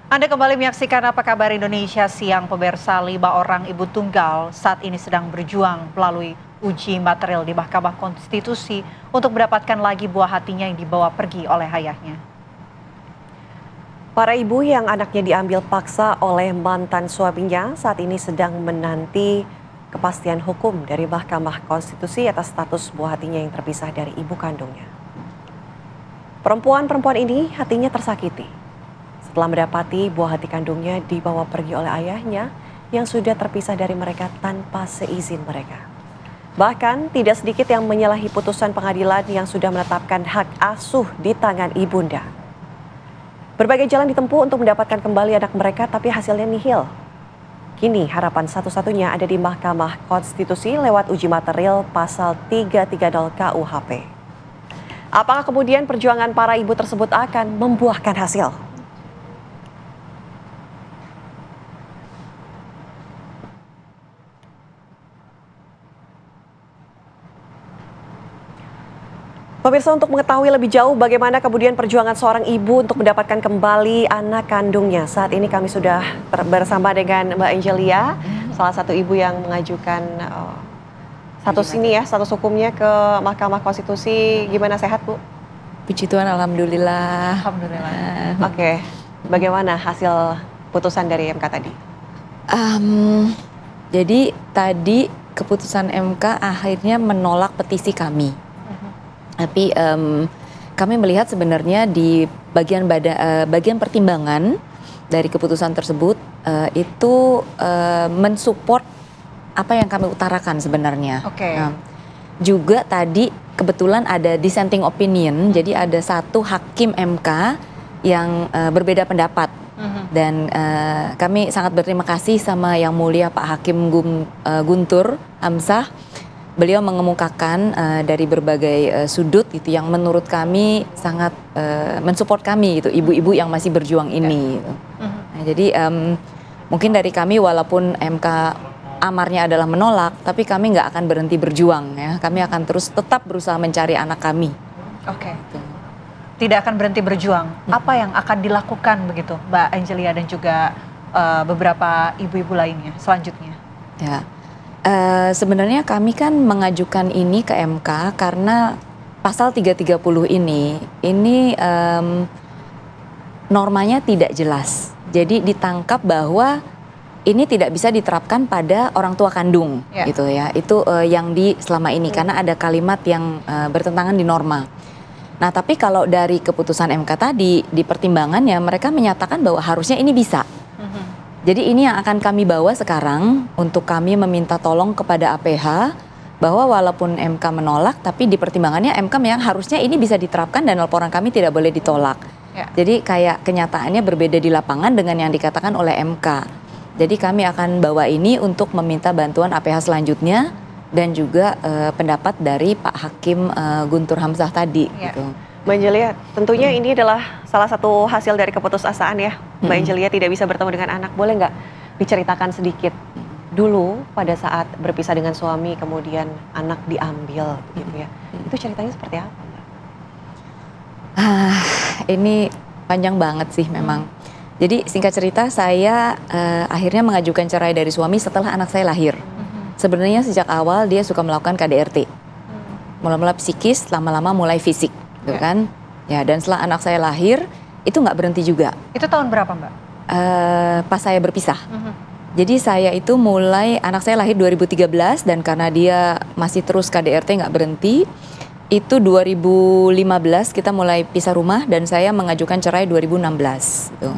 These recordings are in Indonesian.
Anda kembali menyaksikan Apa Kabar Indonesia Siang. Pemirsa, 5 orang ibu tunggal saat ini sedang berjuang melalui uji material di Mahkamah Konstitusi untuk mendapatkan lagi buah hatinya yang dibawa pergi oleh ayahnya. Para ibu yang anaknya diambil paksa oleh mantan suaminya saat ini sedang menanti kepastian hukum dari Mahkamah Konstitusi atas status buah hatinya yang terpisah dari ibu kandungnya. Perempuan ini hatinya tersakiti setelah mendapati buah hati kandungnya dibawa pergi oleh ayahnya yang sudah terpisah dari mereka tanpa seizin mereka. Bahkan tidak sedikit yang menyalahi putusan pengadilan yang sudah menetapkan hak asuh di tangan ibunda. Berbagai jalan ditempuh untuk mendapatkan kembali anak mereka, tapi hasilnya nihil. Kini harapan satu-satunya ada di Mahkamah Konstitusi lewat uji material pasal 330 KUHP. Apakah kemudian perjuangan para ibu tersebut akan membuahkan hasil? Pemirsa, untuk mengetahui lebih jauh bagaimana kemudian perjuangan seorang ibu untuk mendapatkan kembali anak kandungnya. Saat ini kami sudah bersama dengan Mbak Angelia, salah satu ibu yang mengajukan status hukumnya ke Mahkamah Konstitusi. Gimana, sehat Bu? Puji Tuhan, alhamdulillah. Alhamdulillah. Oke, bagaimana hasil putusan dari MK tadi? Jadi tadi keputusan MK akhirnya menolak petisi kami. Tapi kami melihat sebenarnya di bagian pertimbangan dari keputusan tersebut itu mensupport apa yang kami utarakan sebenarnya. Oke. Juga tadi kebetulan ada dissenting opinion, jadi ada satu hakim MK yang berbeda pendapat. Dan kami sangat berterima kasih sama Yang Mulia Pak Hakim Guntur Hamzah. Beliau mengemukakan dari berbagai sudut gitu yang menurut kami sangat mensupport kami gitu, ibu-ibu yang masih berjuang ini. Gitu. Nah, jadi mungkin dari kami walaupun MK amarnya adalah menolak, tapi kami nggak akan berhenti berjuang ya. Kami akan terus tetap berusaha mencari anak kami. Oke. Tidak akan berhenti berjuang. Apa yang akan dilakukan begitu, Mbak Angelia dan juga beberapa ibu-ibu lainnya selanjutnya? Ya. Sebenarnya kami kan mengajukan ini ke MK karena pasal 330 ini normanya tidak jelas. Jadi ditangkap bahwa ini tidak bisa diterapkan pada orang tua kandung, gitu ya. Itu yang selama ini karena ada kalimat yang bertentangan di norma. Nah, tapi kalau dari keputusan MK tadi di pertimbangannya mereka menyatakan bahwa harusnya ini bisa. Jadi ini yang akan kami bawa sekarang untuk kami meminta tolong kepada APH bahwa walaupun MK menolak tapi di pertimbangannya MK yang harusnya ini bisa diterapkan dan laporan kami tidak boleh ditolak. Jadi kayak kenyataannya berbeda di lapangan dengan yang dikatakan oleh MK. Jadi kami akan bawa ini untuk meminta bantuan APH selanjutnya dan juga pendapat dari Pak Hakim Guntur Hamzah tadi. Gitu. Mbak Angelia, tentunya ini adalah salah satu hasil dari keputusasaan ya. Mbak Angelia tidak bisa bertemu dengan anak. Boleh nggak diceritakan sedikit dulu pada saat berpisah dengan suami kemudian anak diambil gitu ya. Itu ceritanya seperti apa, Mbak? Ini panjang banget sih memang. Jadi singkat cerita saya akhirnya mengajukan cerai dari suami setelah anak saya lahir. Sebenarnya sejak awal dia suka melakukan KDRT. Mula-mula psikis, lama-lama mulai fisik. Gitu kan? Ya, dan setelah anak saya lahir itu nggak berhenti juga. Itu tahun berapa, Mbak? Pas saya berpisah. Jadi saya itu anak saya lahir 2013 dan karena dia masih terus KDRT nggak berhenti, itu 2015 kita mulai pisah rumah dan saya mengajukan cerai 2016. Gitu.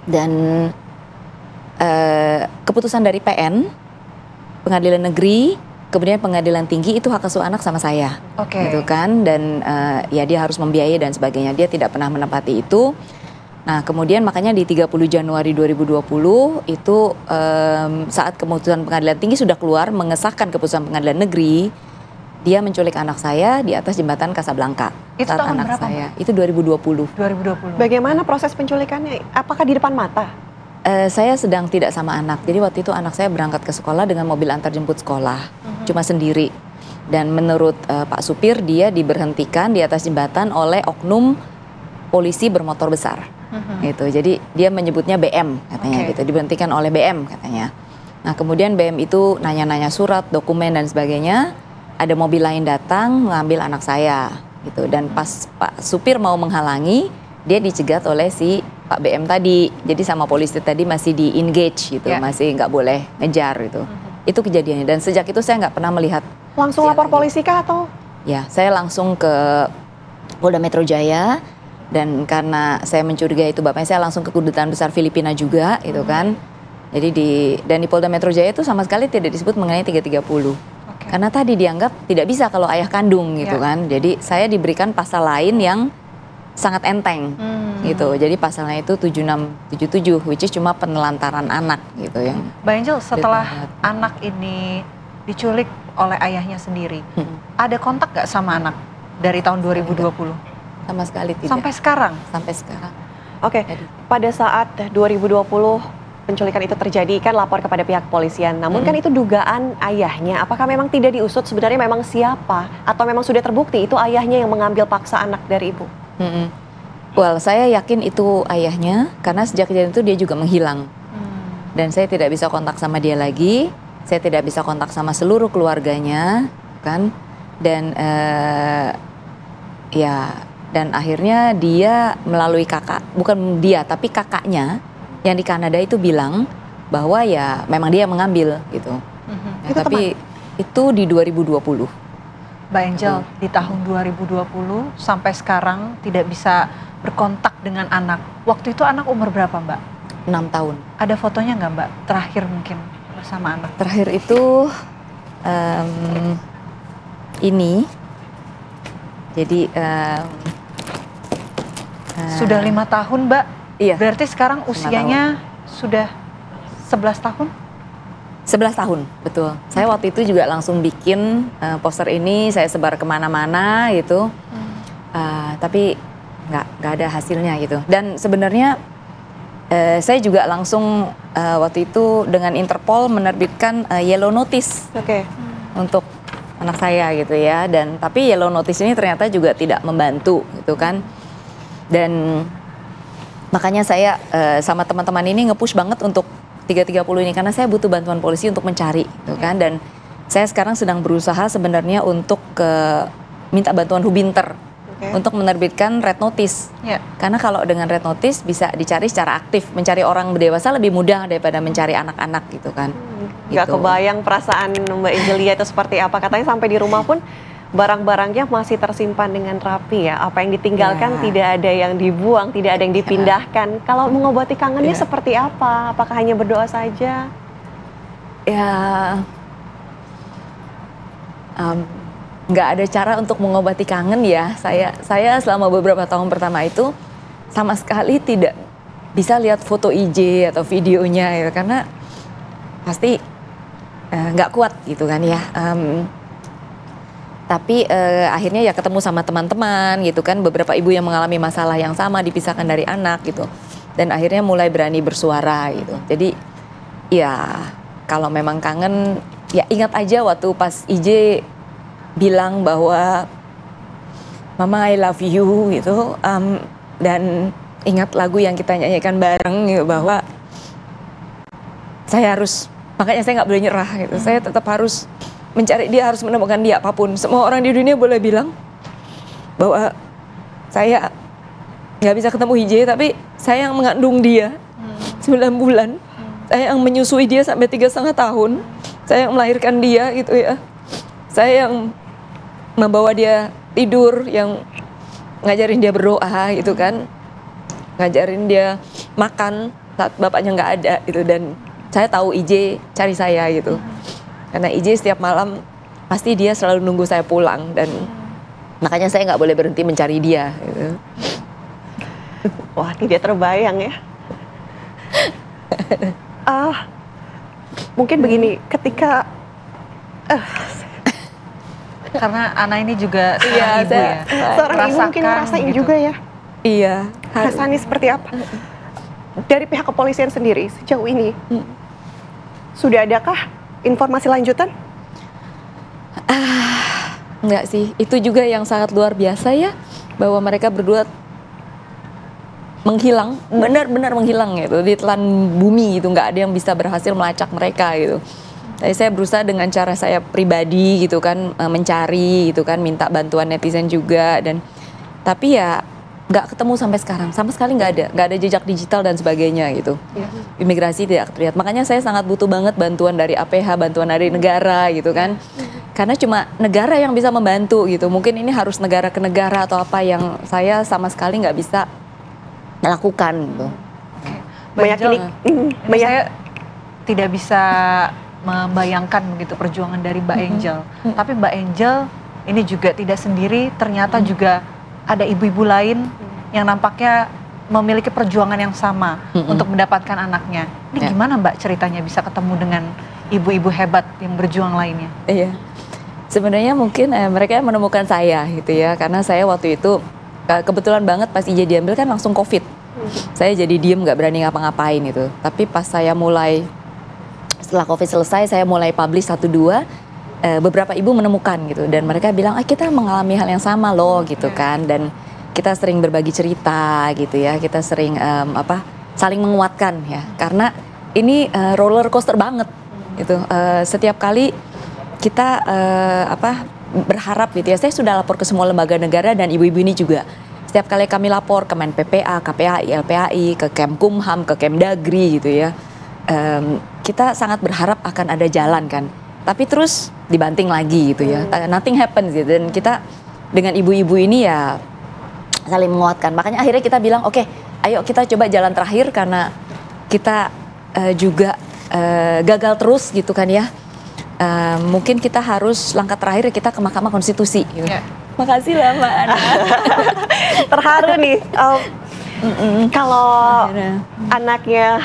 Dan keputusan dari PN, Pengadilan Negeri, kemudian Pengadilan Tinggi itu hak asuh anak sama saya, gitu kan, dan ya dia harus membiayai dan sebagainya. Dia tidak pernah menepati itu. Nah kemudian makanya di 30 Januari 2020 itu saat keputusan Pengadilan Tinggi sudah keluar mengesahkan keputusan Pengadilan Negeri, dia menculik anak saya di atas jembatan Kasablanka. Itu saat tahun anak berapa, saya itu 2020. Bagaimana proses penculikannya? Apakah di depan mata? Saya sedang tidak sama anak, jadi waktu itu anak saya berangkat ke sekolah dengan mobil antar jemput sekolah, cuma sendiri. Dan menurut Pak Supir dia diberhentikan di atas jembatan oleh oknum polisi bermotor besar. Gitu. Jadi dia menyebutnya BM katanya gitu, diberhentikan oleh BM katanya. Nah kemudian BM itu nanya-nanya surat, dokumen dan sebagainya. Ada mobil lain datang mengambil anak saya gitu. Dan pas Pak supir mau menghalangi, dia dicegat oleh si Pak BM tadi. Jadi sama polisi tadi masih di engage gitu, masih nggak boleh ngejar gitu. Itu kejadiannya. Dan sejak itu saya nggak pernah melihat. Langsung lapor polisi kah atau? Ya, saya langsung ke Polda Metro Jaya. Dan karena saya mencurigai itu bapaknya, saya langsung ke Kedutaan Besar Filipina juga gitu kan. Jadi di Polda Metro Jaya itu sama sekali tidak disebut mengenai 330. Karena tadi dianggap tidak bisa kalau ayah kandung gitu kan. Jadi saya diberikan pasal lain yang sangat enteng gitu. Jadi pasalnya itu 7677 which is cuma penelantaran anak gitu yang. Mbak Angel, setelah anak ini diculik oleh ayahnya sendiri, ada kontak gak sama anak dari tahun 2020? Sama sekali tidak. Sampai sekarang? Sampai sekarang. Oke, pada saat 2020 penculikan itu terjadi kan lapor kepada pihak kepolisian. Namun kan itu dugaan ayahnya. Apakah memang tidak diusut sebenarnya memang siapa? Atau memang sudah terbukti itu ayahnya yang mengambil paksa anak dari ibu? Well, saya yakin itu ayahnya karena sejak kejadian itu dia juga menghilang. Dan saya tidak bisa kontak sama dia lagi. Saya tidak bisa kontak sama seluruh keluarganya, kan? Dan dan akhirnya dia melalui kakak, bukan dia tapi kakaknya yang di Kanada itu bilang bahwa ya memang dia mengambil gitu. Ya, tapi itu di 2020. Mbak Angel, di tahun 2020 sampai sekarang tidak bisa berkontak dengan anak. Waktu itu anak umur berapa, Mbak? 6 tahun. Ada fotonya nggak, Mbak? Terakhir mungkin bersama anak. Terakhir itu ini. Jadi sudah 5 tahun, Mbak. Iya. Berarti sekarang usianya sudah 11 tahun? 11 tahun, betul. Saya waktu itu juga langsung bikin poster ini, saya sebar kemana-mana gitu. Tapi nggak ada hasilnya gitu. Dan sebenarnya saya juga langsung waktu itu dengan Interpol menerbitkan yellow notice untuk anak saya gitu ya. Dan tapi yellow notice ini ternyata juga tidak membantu gitu kan. Dan makanya saya sama teman-teman ini nge-push banget untuk 330 ini karena saya butuh bantuan polisi untuk mencari gitu kan. Dan saya sekarang sedang berusaha sebenarnya untuk minta bantuan Hubinter untuk menerbitkan red notice. Karena kalau dengan red notice bisa dicari secara aktif. Mencari orang dewasa lebih mudah daripada mencari anak-anak gitu kan. Gak kebayang perasaan Mbak Angelia itu seperti apa. Katanya sampai di rumah pun barang-barangnya masih tersimpan dengan rapi ya. Apa yang ditinggalkan tidak ada yang dibuang, tidak ada yang dipindahkan. Kalau mengobati kangennya seperti apa? Apakah hanya berdoa saja? Ya, nggak ada cara untuk mengobati kangen ya. Saya selama beberapa tahun pertama itu sama sekali tidak bisa lihat foto IG atau videonya ya, karena pasti nggak kuat gitu kan ya. Tapi akhirnya ya ketemu sama teman-teman gitu kan, beberapa ibu yang mengalami masalah yang sama dipisahkan dari anak gitu, dan akhirnya mulai berani bersuara gitu. Jadi ya kalau memang kangen ya ingat aja waktu pas IJ bilang bahwa Mama I love you gitu, dan ingat lagu yang kita nyanyikan bareng gitu, bahwa saya harus, makanya saya nggak boleh nyerah gitu, saya tetap harus mencari dia, harus menemukan dia apapun. Semua orang di dunia boleh bilang bahwa saya nggak bisa ketemu Hije, tapi saya yang mengandung dia 9 bulan, saya yang menyusui dia sampai 3,5 tahun, saya yang melahirkan dia gitu ya, saya yang membawa dia tidur, yang ngajarin dia berdoa gitu kan, ngajarin dia makan saat bapaknya nggak ada gitu. Dan saya tahu Ije cari saya gitu. Karena IJ setiap malam pasti dia selalu nunggu saya pulang, dan makanya saya nggak boleh berhenti mencari dia. Gitu. Wah, tidak terbayang ya. Mungkin begini, ketika karena anak ini juga seorang ibu ya. Seorang ibu mungkin ngerasain gitu juga ya. Iya. Rasanya seperti apa? Dari pihak kepolisian sendiri sejauh ini sudah adakah informasi lanjutan? Enggak sih, itu juga yang sangat luar biasa ya, bahwa mereka berdua menghilang, benar-benar menghilang gitu, ditelan bumi gitu, nggak ada yang bisa berhasil melacak mereka gitu. Jadi saya berusaha dengan cara saya pribadi gitu kan, mencari gitu kan, minta bantuan netizen juga, dan tapi ya nggak ketemu sampai sekarang, sama sekali nggak ada jejak digital dan sebagainya gitu. Imigrasi tidak terlihat, makanya saya sangat butuh banget bantuan dari APH, bantuan dari negara gitu kan, karena cuma negara yang bisa membantu gitu. Mungkin ini harus negara ke negara atau apa yang saya sama sekali nggak bisa lakukan gitu. Meyakini, saya tidak bisa membayangkan begitu perjuangan dari Mbak Angel. Tapi Mbak Angel ini juga tidak sendiri, ternyata juga ada ibu-ibu lain yang nampaknya memiliki perjuangan yang sama untuk mendapatkan anaknya. Ini gimana Mbak ceritanya bisa ketemu dengan ibu-ibu hebat yang berjuang lainnya? Iya, sebenarnya mungkin mereka yang menemukan saya gitu ya, karena saya waktu itu kebetulan banget pas IJ diambil kan langsung COVID. Saya jadi diem, nggak berani ngapa-ngapain gitu. Tapi pas saya mulai, setelah COVID selesai, saya mulai publish 1-2, beberapa ibu menemukan gitu. Dan mereka bilang, kita mengalami hal yang sama loh gitu kan. Dan kita sering berbagi cerita gitu ya. Kita sering saling menguatkan ya. Karena ini roller coaster banget gitu. Setiap kali kita berharap gitu ya. Saya sudah lapor ke semua lembaga negara dan ibu-ibu ini juga. Setiap kali kami lapor ke Menppa, KPAI, LPAI, ke Kemkumham, ke Kemdagri gitu ya, kita sangat berharap akan ada jalan kan. Tapi terus dibanting lagi gitu ya, nothing happens gitu. Dan kita dengan ibu-ibu ini ya saling menguatkan. Makanya akhirnya kita bilang, oke, ayo kita coba jalan terakhir karena kita juga gagal terus gitu kan ya. Mungkin kita harus langkah terakhir kita ke Mahkamah Konstitusi. Gitu. Makasih lah Mbak Ana. Terharu nih. Kalau anaknya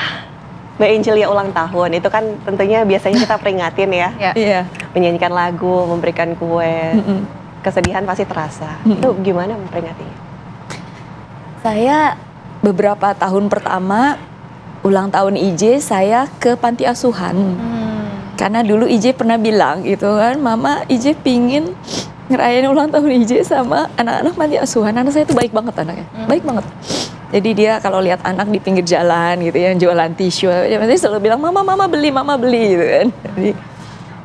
Mbak Angelia ulang tahun, itu kan tentunya biasanya kita peringatin ya. Iya. Menyanyikan lagu, memberikan kue. Kesedihan pasti terasa. Itu gimana memperingatinya? Saya beberapa tahun pertama ulang tahun IJ saya ke panti asuhan. Karena dulu IJ pernah bilang gitu kan, Mama IJ pingin ngerayain ulang tahun IJ sama anak-anak panti asuhan. Anak saya tuh baik banget anaknya, baik banget. Jadi dia kalau lihat anak di pinggir jalan gitu ya, jualan tisu, dia selalu bilang mama beli gitu kan.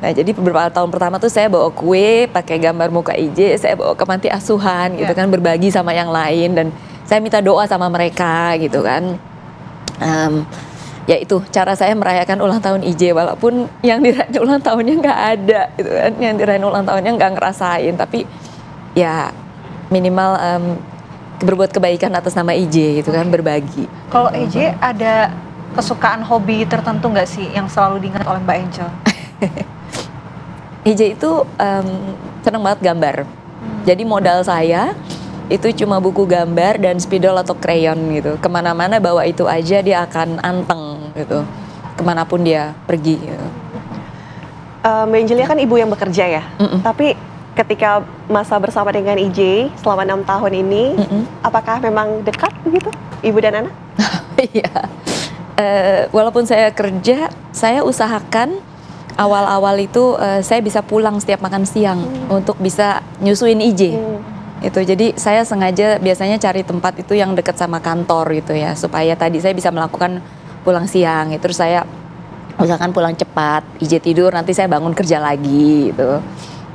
Jadi beberapa tahun pertama tuh saya bawa kue pakai gambar muka IJ, saya bawa ke panti asuhan gitu kan, berbagi sama yang lain dan saya minta doa sama mereka gitu kan. Ya itu cara saya merayakan ulang tahun IJ, walaupun yang dirayain ulang tahunnya nggak ada gitu kan, yang dirayain ulang tahunnya nggak ngerasain, tapi ya minimal berbuat kebaikan atas nama IJ gitu kan, berbagi. Kalau IJ ada kesukaan hobi tertentu nggak sih yang selalu diingat oleh Mbak Angel? IJ itu senang banget gambar, jadi modal saya itu cuma buku gambar dan spidol atau krayon gitu. Kemana-mana bawa itu aja dia akan anteng gitu, kemanapun dia pergi gitu. Mbak Angelia kan ibu yang bekerja ya, tapi ketika masa bersama dengan IJ selama 6 tahun ini, apakah memang dekat begitu ibu dan anak? Iya, walaupun saya kerja, saya usahakan awal-awal itu saya bisa pulang setiap makan siang untuk bisa nyusuin IJ. Itu jadi saya sengaja biasanya cari tempat itu yang dekat sama kantor gitu ya, supaya tadi saya bisa melakukan pulang siang. Terus saya usahakan pulang cepat, IJ tidur, nanti saya bangun kerja lagi gitu.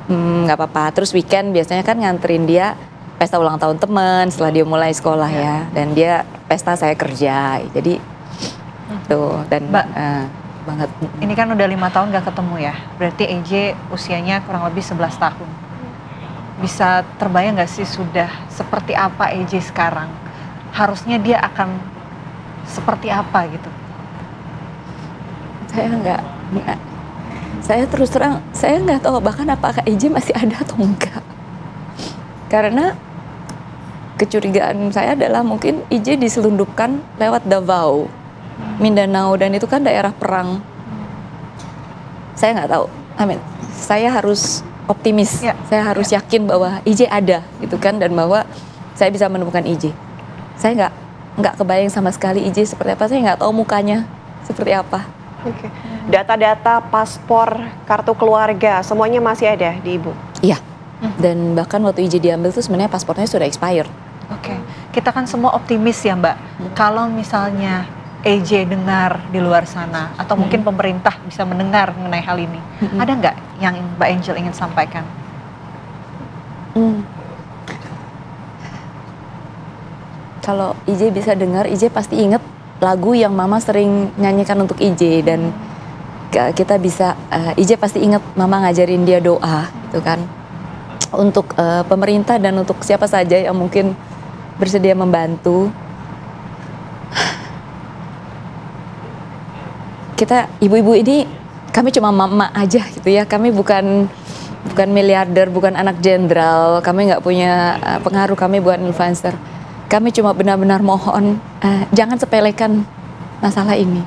Nggak apa-apa. Terus weekend biasanya kan nganterin dia pesta ulang tahun teman setelah dia mulai sekolah ya, dan dia pesta saya kerja. Jadi tuh dan banget. Ini kan udah 5 tahun nggak ketemu ya, berarti IJ usianya kurang lebih 11 tahun. Bisa terbayang nggak sih sudah seperti apa EJ sekarang? Harusnya dia akan seperti apa gitu? Saya nggak. Saya terus terang, saya nggak tahu bahkan apakah EJ masih ada atau enggak. Karena kecurigaan saya adalah mungkin EJ diselundupkan lewat Davao, Mindanao, dan itu kan daerah perang. Saya nggak tahu. Saya harus optimis, saya harus yakin bahwa IJ ada gitu kan, dan bahwa saya bisa menemukan IJ. Saya nggak kebayang sama sekali IJ seperti apa, saya nggak tahu mukanya seperti apa. Data-data, paspor, kartu keluarga, semuanya masih ada di ibu? Iya, dan bahkan waktu IJ diambil tuh sebenarnya paspornya sudah expired. kita kan semua optimis ya Mbak. Kalau misalnya EJ dengar di luar sana, atau mungkin pemerintah bisa mendengar mengenai hal ini, ada nggak yang Mbak Angel ingin sampaikan? Kalau IJ bisa dengar, IJ pasti inget lagu yang Mama sering nyanyikan untuk IJ, dan kita bisa, IJ pasti inget Mama ngajarin dia doa, gitu kan, untuk pemerintah dan untuk siapa saja yang mungkin bersedia membantu. Kita ibu-ibu ini, kami cuma mama aja gitu ya, kami bukan miliarder, bukan anak jenderal, kami nggak punya pengaruh, kami bukan influencer. Kami cuma benar-benar mohon, jangan sepelekan masalah ini.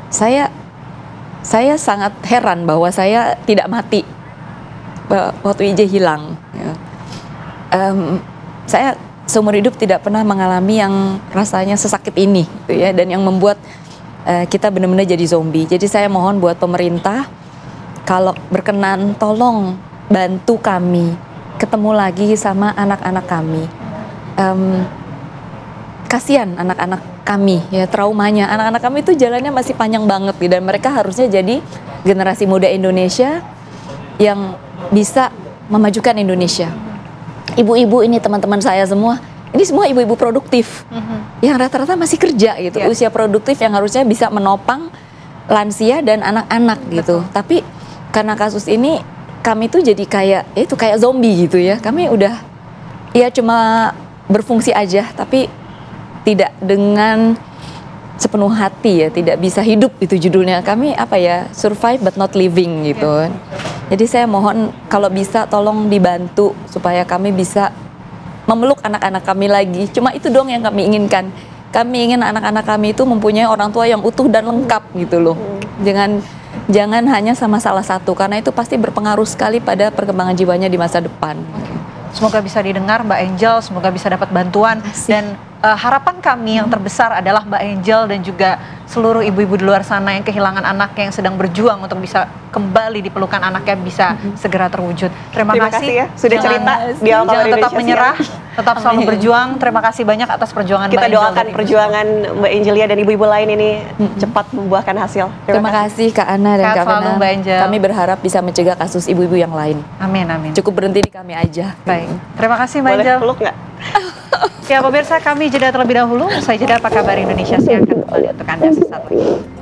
Saya sangat heran bahwa saya tidak mati waktu IJ hilang. Saya seumur hidup tidak pernah mengalami yang rasanya sesakit ini, gitu ya, dan yang membuat kita benar-benar jadi zombie. Jadi saya mohon buat pemerintah, kalau berkenan tolong bantu kami ketemu lagi sama anak-anak kami. Kasihan anak-anak kami ya, traumanya anak-anak kami itu jalannya masih panjang banget, dan mereka harusnya jadi generasi muda Indonesia yang bisa memajukan Indonesia. Ibu-ibu ini teman-teman saya semua, ini semua ibu-ibu produktif yang rata-rata masih kerja gitu, usia produktif yang harusnya bisa menopang lansia dan anak-anak gitu. Tapi karena kasus ini kami tuh jadi kayak zombie gitu ya. Kami udah ya cuma berfungsi aja, tapi tidak dengan sepenuh hati ya, tidak bisa hidup itu judulnya. Kami survive but not living gitu. Jadi saya mohon kalau bisa tolong dibantu supaya kami bisa memeluk anak-anak kami lagi. Cuma itu doang yang kami inginkan. Kami ingin anak-anak kami itu mempunyai orang tua yang utuh dan lengkap gitu loh. Jangan hanya sama salah satu, karena itu pasti berpengaruh sekali pada perkembangan jiwanya di masa depan. Semoga bisa didengar Mbak Angel, semoga bisa dapat bantuan. Dan harapan kami yang terbesar adalah Mbak Angel dan juga seluruh ibu-ibu di luar sana yang kehilangan anaknya, yang sedang berjuang untuk bisa kembali di pelukan anaknya, bisa segera terwujud. Terima kasih ya sudah cerita di awal. Jangan tetap menyerah, tetap selalu berjuang. Terima kasih banyak atas perjuangan Kita Mbak Angel. Kita doakan perjuangan Mbak Angelia dan ibu-ibu lain ini cepat membuahkan hasil. Terima kasih Kak Ana dan Kak Fena. Mbak Angel. Kami berharap bisa mencegah kasus ibu-ibu yang lain. Amin, amin. Cukup berhenti di kami aja. Baik, terima kasih Mbak Angel. Boleh peluk nggak? Ya pemirsa, kami jeda terlebih dahulu. Usai jeda, Apa Kabar Indonesia, saya akan kembali untuk Anda sesaat lagi.